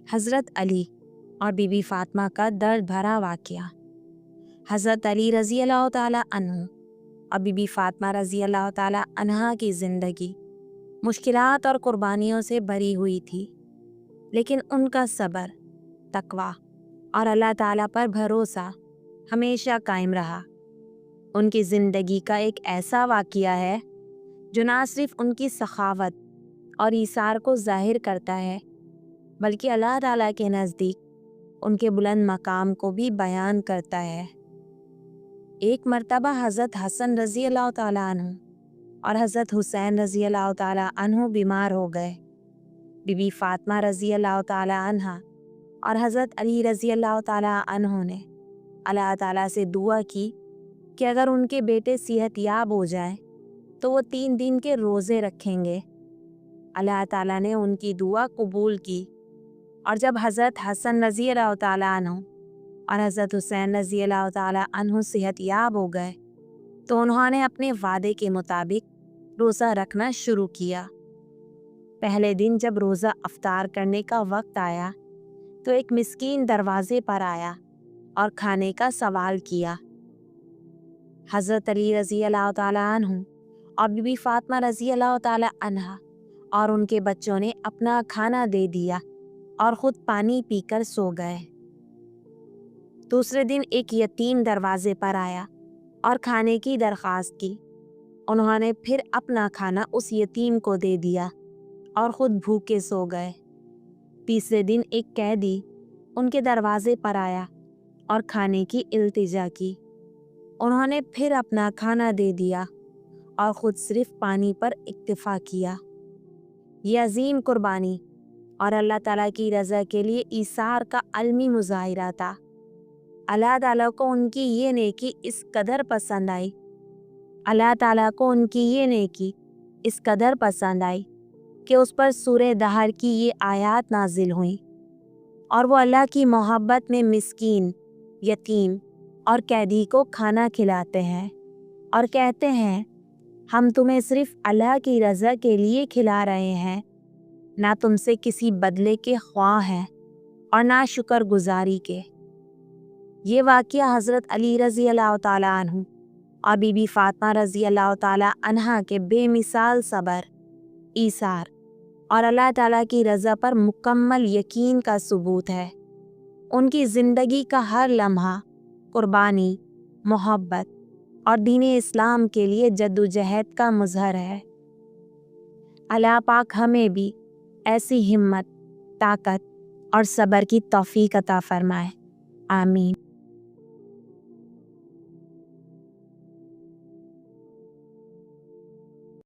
हज़रत अली और बीबी फ़ातिमा का दर्द भरा वाक़या। हज़रत अली रज़ी अल्लाह ताला अन्हु और बीबी फ़ातिमा रज़ी अल्लाह ताला अन्हा की ज़िंदगी मुश्किलात और कुर्बानियों से भरी हुई थी, लेकिन उनका सब्र, तक़वा और अल्लाह ताला पर भरोसा हमेशा कायम रहा। उनकी ज़िंदगी का एक ऐसा वाक़या है जो ना सिर्फ़ उनकी सखावत और ईसार को ज़ाहिर करता है, बल्कि अल्लाह ताला के नज़दीक उनके बुलंद मकाम को भी बयान करता है। एक मर्तबा हज़रत हसन रज़ी अल्लाह ताला अन्हु और हज़रत हुसैन रज़ी अल्लाह ताला अन्हु बीमार हो गए। बीबी फ़ातिमा रज़ी अल्लाह ताला अन्हा और हज़रत अली रज़ी अल्लाह ताला अन्हु ने अल्लाह ताला से दुआ की कि अगर उनके बेटे सेहतयाब हो जाए तो वो 3 दिन के रोज़े रखेंगे। अल्लाह ताला ने उनकी दुआ कबूल की और जब हज़रत हसन रज़ी अल्लाह ताला अन्हु और हज़रत हुसैन रज़ी अल्लाह ताला अन्हु सेहतयाब हो गए तो उन्होंने अपने वादे के मुताबिक रोज़ा रखना शुरू किया। पहले दिन जब रोज़ा अफ्तार करने का वक्त आया तो एक मिस्कीन दरवाज़े पर आया और खाने का सवाल किया। हज़रत अली रज़ी अल्लाह ताला अन्हु और बीबी फ़ातिमा रज़ी अल्लाह ताला अन्हा और उनके बच्चों ने अपना खाना दे दिया और ख़ुद पानी पीकर सो गए। दूसरे दिन एक यतीम दरवाज़े पर आया और खाने की दरख्वास्त की। उन्होंने फिर अपना खाना उस यतीम को दे दिया और ख़ुद भूखे सो गए। तीसरे दिन एक कैदी उनके दरवाज़े पर आया और खाने की इल्तिजा की। उन्होंने फिर अपना खाना दे दिया और ख़ुद सिर्फ पानी पर इक्तिफ़ा किया। ये अजीम कुर्बानी और अल्लाह ताला की रज़ा के लिए ईसार का अलमी मुज़ाहिरा था। अल्लाह ताला को उनकी ये नेकी इस कदर पसंद आई कि उस पर सूरह दहर की ये आयात नाजिल हुई और वो अल्लाह की मोहब्बत में मिस्कीन, यतीम और कैदी को खाना खिलाते हैं और कहते हैं, हम तुम्हें सिर्फ अल्लाह की रज़ा के लिए खिला रहे हैं, ना तुमसे किसी बदले के ख्वाह हैं और ना शुक्रगुजारी के। ये वाक़या हज़रत अली रज़ी अल्लाह ताला अन्हु और बीबी फ़ातिमा रज़ी अल्लाह ताला अन्हा के बेमिसाल सब्र, ईसार और अल्लाह ताला की रज़ा पर मुकम्मल यकीन का सबूत है। उनकी ज़िंदगी का हर लम्हा कुर्बानी, मोहब्बत और दीन इस्लाम के लिए जद्दोजहद का मुज़हर है। अल्लाह पाक हमें भी ऐसी हिम्मत, ताकत और सब्र की तौफ़ीक अता फ़रमाए। आमीन।